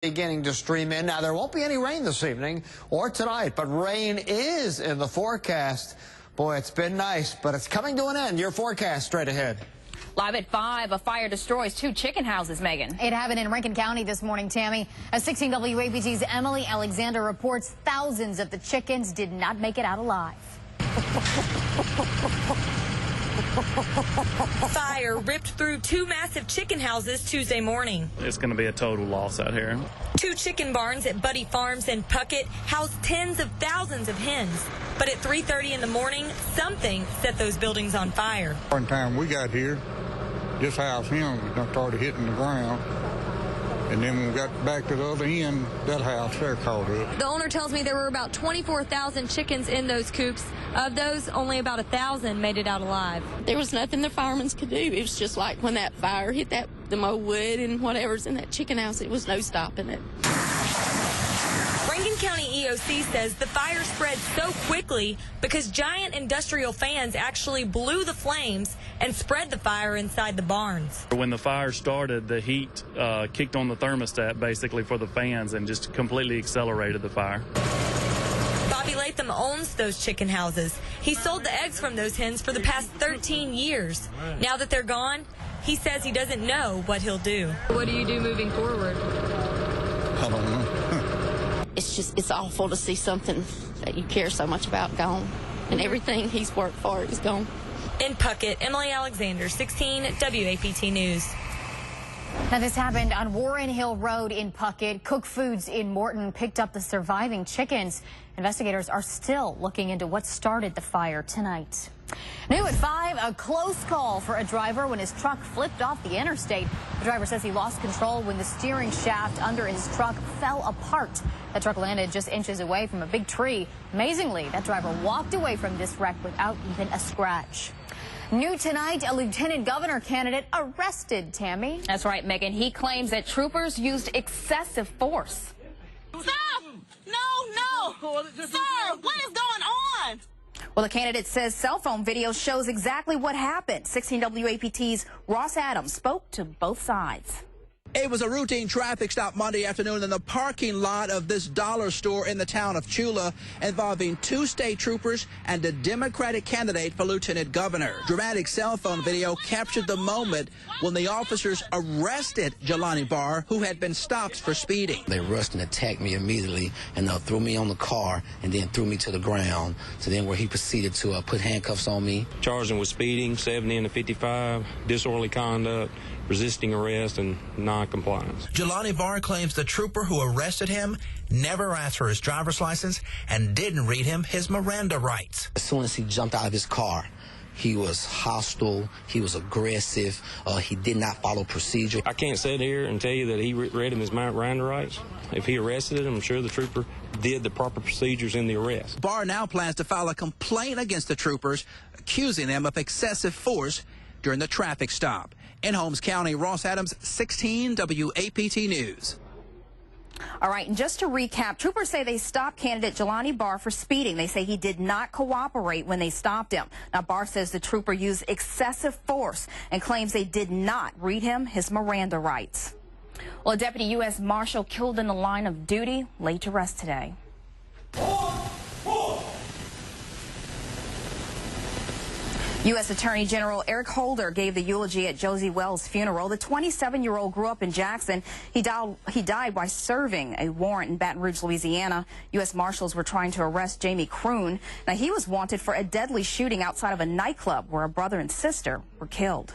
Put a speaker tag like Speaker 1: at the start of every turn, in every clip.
Speaker 1: Beginning to stream in. Now, there won't be any rain this evening or tonight, but rain is in the forecast. Boy, it's been nice, but it's coming to an end. Your forecast straight ahead.
Speaker 2: Live at 5, a fire destroys 2 chicken houses, Megan.
Speaker 3: It happened in Rankin County this morning, Tammy. As 16 WAPT's Emily Alexander reports, thousands of the chickens did not make it out alive.
Speaker 4: Fire ripped through 2 massive chicken houses Tuesday morning.
Speaker 5: It's going to be a total loss out here.
Speaker 4: 2 chicken barns at Buddy Farms in Puckett house tens of thousands of hens. But at 3:30 in the morning, something set those buildings on fire.
Speaker 6: One time we got here, this house hens started hitting the ground. And then when we got back to the other end, that house there caught up.
Speaker 4: The owner tells me there were about 24,000 chickens in those coops. Of those, only about 1,000 made it out alive.
Speaker 7: There was nothing the firemen could do. It was just like when that fire hit the mow wood and whatever's in that chicken house, it was no stopping it.
Speaker 4: Rankin County EOC says the fire spread so quickly because giant industrial fans actually blew the flames and spread the fire inside the barns.
Speaker 5: When the fire started, the heat kicked on the thermostat basically for the fans and just completely accelerated the fire.
Speaker 4: Bobby Latham owns those chicken houses. He sold the eggs from those hens for the past 13 years. Now that they're gone, he says he doesn't know what he'll do. What do you do moving forward?
Speaker 6: I don't know.
Speaker 7: It's awful to see something that you care so much about gone. And everything he's worked for is gone.
Speaker 4: In Puckett, Emily Alexander, 16 WAPT News.
Speaker 3: Now, this happened on Warren Hill Road in Puckett. Cook Foods in Morton picked up the surviving chickens. Investigators are still looking into what started the fire tonight. New at 5, a close call for a driver when his truck flipped off the interstate. The driver says he lost control when the steering shaft under his truck fell apart. The truck landed just inches away from a big tree. Amazingly, that driver walked away from this wreck without even a scratch. New tonight, a lieutenant governor candidate arrested, Tammy.
Speaker 2: That's right, Megan. He claims that troopers used excessive force.
Speaker 8: Stop! No! Sir, what is going on?
Speaker 2: Well, the candidate says cell phone video shows exactly what happened. 16 WAPT's Ross Adams spoke to both sides.
Speaker 9: It was a routine traffic stop Monday afternoon in the parking lot of this dollar store in the town of Chula involving 2 state troopers and a Democratic candidate for lieutenant governor. Dramatic cell phone video captured the moment when the officers arrested Jelani Barr, who had been stopped for speeding.
Speaker 10: They rushed and attacked me immediately and threw me on the car and then threw me to the ground. So then where he proceeded to put handcuffs on me.
Speaker 11: Charged him with speeding, 70 into 55, disorderly conduct, resisting arrest, and non-compliance.
Speaker 9: Jelani Barr claims the trooper who arrested him never asked for his driver's license and didn't read him his Miranda rights.
Speaker 10: As soon as he jumped out of his car, he was hostile, he was aggressive, he did not follow procedure.
Speaker 11: I can't sit here and tell you that he read him his Miranda rights. If he arrested him, I'm sure the trooper did the proper procedures in the arrest.
Speaker 9: Barr now plans to file a complaint against the troopers, accusing them of excessive force during the traffic stop. In Holmes County, Ross Adams, 16 WAPT News.
Speaker 2: All right, and just to recap, troopers say they stopped candidate Jelani Barr for speeding. They say he did not cooperate when they stopped him. Now, Barr says the trooper used excessive force and claims they did not read him his Miranda rights. Well, a deputy U.S. Marshal killed in the line of duty, laid to rest today. U.S. Attorney General Eric Holder gave the eulogy at Josie Wells' funeral. The 27-year-old grew up in Jackson. He died while serving a warrant in Baton Rouge, Louisiana. U.S. Marshals were trying to arrest Jamie Croon. Now, he was wanted for a deadly shooting outside of a nightclub where a brother and sister were killed.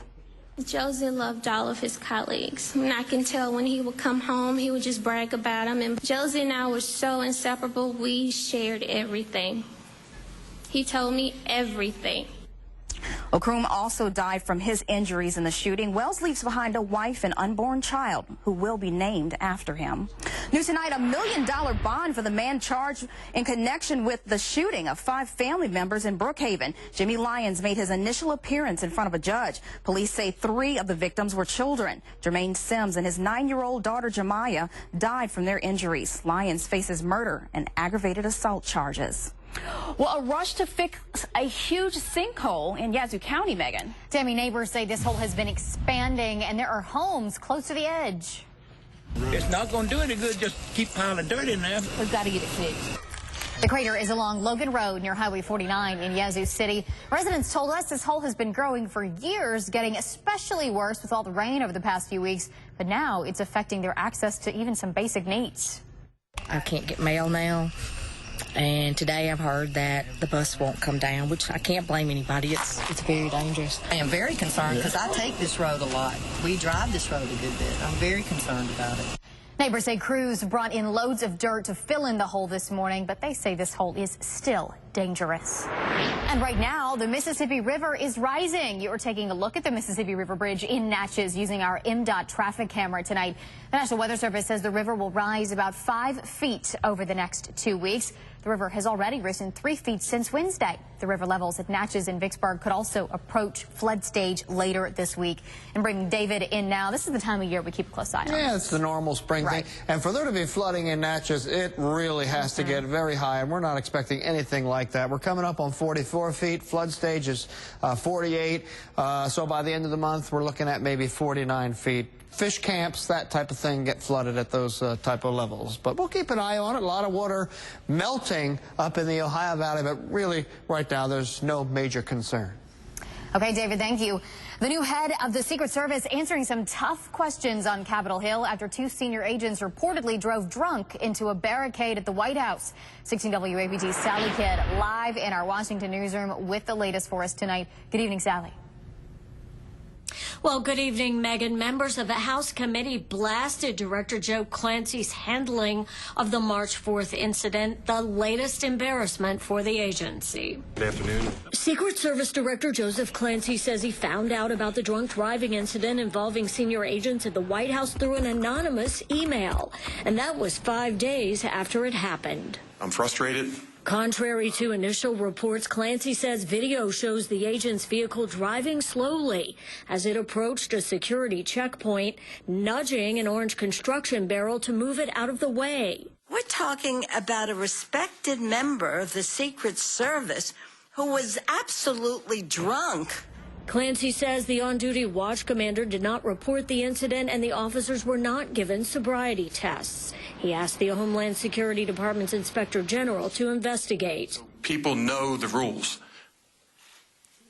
Speaker 12: Josie loved all of his colleagues. And I can tell when he would come home, he would just brag about them. And Josie and I were so inseparable, we shared everything. He told me everything.
Speaker 2: Croon also died from his injuries in the shooting. Wells leaves behind a wife and unborn child who will be named after him. New tonight, $1 million bond for the man charged in connection with the shooting of 5 family members in Brookhaven. Jimmy Lyons made his initial appearance in front of a judge. Police say 3 of the victims were children. Jermaine Sims and his 9-year-old daughter Jemiah died from their injuries. Lyons faces murder and aggravated assault charges. Well, a rush to fix a huge sinkhole in Yazoo County, Megan.
Speaker 3: Tammy, neighbors say this hole has been expanding and there are homes close to the edge.
Speaker 13: It's not going to do any good just keep piling dirt in there.
Speaker 3: We've got to get it fixed. The crater is along Logan Road near Highway 49 in Yazoo City. Residents told us this hole has been growing for years, getting especially worse with all the rain over the past few weeks. But now it's affecting their access to even some basic needs.
Speaker 14: I can't get mail now. And today I've heard that the bus won't come down, which I can't blame anybody. It's very dangerous.
Speaker 15: I am very concerned because I take this road a lot. We drive this road a good bit. I'm very concerned about it.
Speaker 3: Neighbors say crews brought in loads of dirt to fill in the hole this morning, but they say this hole is still dangerous. And right now, the Mississippi River is rising. You are taking a look at the Mississippi River Bridge in Natchez using our MDOT traffic camera tonight. The National Weather Service says the river will rise about 5 feet over the next 2 weeks. The river has already risen 3 feet since Wednesday. The river levels at Natchez and Vicksburg could also approach flood stage later this week. And bringing David in now, this is the time of year we keep a close eye on.
Speaker 1: Yeah, it's the normal spring thing. And for there to be flooding in Natchez, it really has to get very high, and we're not expecting anything like that. We're coming up on 44 feet. Flood stage is 48. So by the end of the month, we're looking at maybe 49 feet. Fish camps, that type of thing, get flooded at those type of levels. But we'll keep an eye on it. A lot of water melting up in the Ohio Valley, but really, right now, there's no major concern.
Speaker 3: Okay, David, thank you. The new head of the Secret Service answering some tough questions on Capitol Hill after 2 senior agents reportedly drove drunk into a barricade at the White House. 16 WAPT's Sally Kidd live in our Washington newsroom with the latest for us tonight. Good evening, Sally.
Speaker 16: Well, good evening, Megan. Members of the House committee blasted Director Joe Clancy's handling of the March 4th incident, the latest embarrassment for the agency.
Speaker 17: Good afternoon.
Speaker 16: Secret Service Director Joseph Clancy says he found out about the drunk driving incident involving senior agents at the White House through an anonymous email, and that was 5 days after it happened.
Speaker 17: I'm frustrated.
Speaker 16: Contrary to initial reports, Clancy says video shows the agent's vehicle driving slowly as it approached a security checkpoint, nudging an orange construction barrel to move it out of the way.
Speaker 18: We're talking about a respected member of the Secret Service who was absolutely drunk.
Speaker 16: Clancy says the on-duty watch commander did not report the incident and the officers were not given sobriety tests. He asked the Homeland Security Department's Inspector General to investigate.
Speaker 17: People know the rules.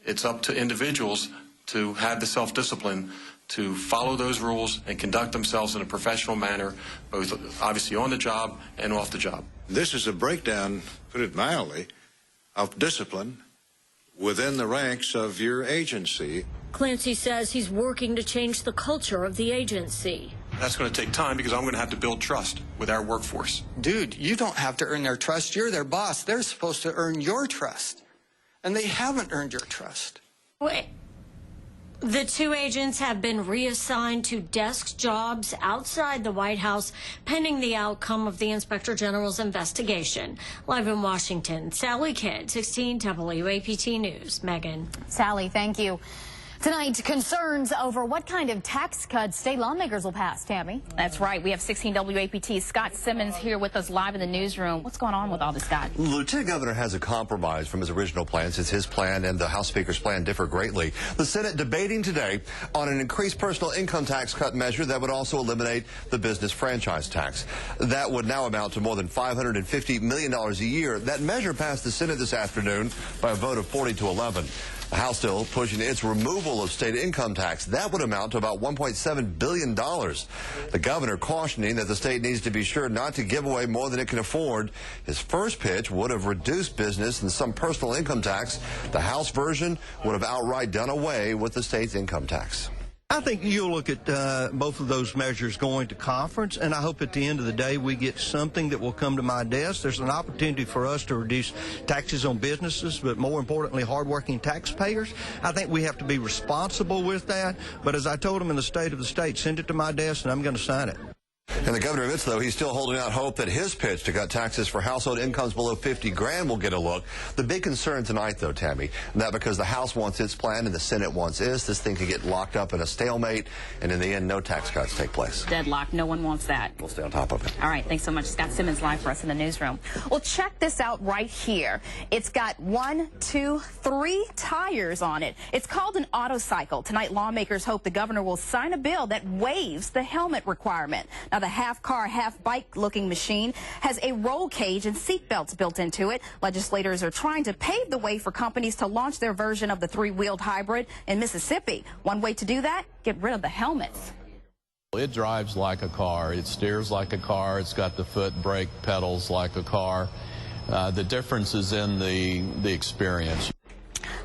Speaker 17: It's up to individuals to have the self-discipline to follow those rules and conduct themselves in a professional manner, both obviously on the job and off the job.
Speaker 19: This is a breakdown, put it mildly, of discipline within the ranks of your agency.
Speaker 16: Clancy says he's working to change the culture of the agency.
Speaker 17: That's going to take time because I'm going to have to build trust with our workforce.
Speaker 20: Dude, you don't have to earn their trust. You're their boss. They're supposed to earn your trust. And they haven't earned your trust.
Speaker 16: Wait. The 2 agents have been reassigned to desk jobs outside the White House pending the outcome of the Inspector General's investigation. Live in Washington, Sally Kidd, 16 WAPT News. Megan.
Speaker 3: Sally, thank you. Tonight, concerns over what kind of tax cuts state lawmakers will pass, Tammy.
Speaker 2: That's right. We have 16 WAPT's Scott Simmons here with us live in the newsroom. What's going on with all this, Scott?
Speaker 21: Lieutenant Governor has a compromise from his original plan since his plan and the House Speaker's plan differ greatly. The Senate debating today on an increased personal income tax cut measure that would also eliminate the business franchise tax. That would now amount to more than $550 million a year. That measure passed the Senate this afternoon by a vote of 40-11. The House still pushing its removal of state income tax. That would amount to about $1.7 billion. The governor cautioning that the state needs to be sure not to give away more than it can afford. His first pitch would have reduced business and some personal income tax. The House version would have outright done away with the state's income tax.
Speaker 22: I think you'll look at both of those measures going to conference, and I hope at the end of the day we get something that will come to my desk. There's an opportunity for us to reduce taxes on businesses, but more importantly, hardworking taxpayers. I think we have to be responsible with that, but as I told him in the State of the State, send it to my desk and I'm going to sign it.
Speaker 21: And the governor admits, though, he's still holding out hope that his pitch to cut taxes for household incomes below $50,000 will get a look. The big concern tonight, though, Tammy, that because the House wants its plan and the Senate wants this thing could get locked up in a stalemate, and in the end, no tax cuts take place.
Speaker 2: Deadlock. No one wants that.
Speaker 21: We'll stay on top of it.
Speaker 2: All right. Thanks so much. Scott Simmons live for us in the newsroom. Well, check this out right here. It's got 1, 2, 3 tires on it. It's called an autocycle. Tonight, lawmakers hope the governor will sign a bill that waives the helmet requirement. Now, the half-car, half-bike-looking machine has a roll cage and seat belts built into it. Legislators are trying to pave the way for companies to launch their version of the three-wheeled hybrid in Mississippi. One way to do that, get rid of the helmets.
Speaker 5: It drives like a car. It steers like a car. It's got the foot brake pedals like a car. The difference is in the experience.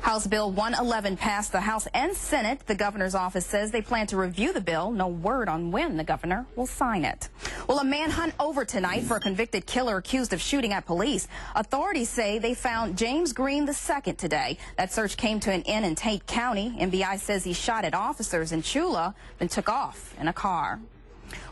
Speaker 2: House Bill 111 passed the House and Senate. The governor's office says they plan to review the bill. No word on when the governor will sign it. Well, a manhunt over tonight for a convicted killer accused of shooting at police. Authorities say they found James Green II today. That search came to an end in Tate County. MBI says he shot at officers in Chula, then took off in a car.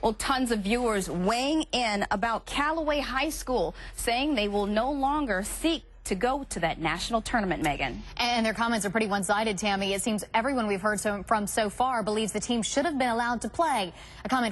Speaker 2: Well, tons of viewers weighing in about Callaway High School, saying they will no longer seek to go to that national tournament, Megan.
Speaker 3: And their comments are pretty one-sided, Tammy. It seems everyone we've heard from so far believes the team should have been allowed to play. A comment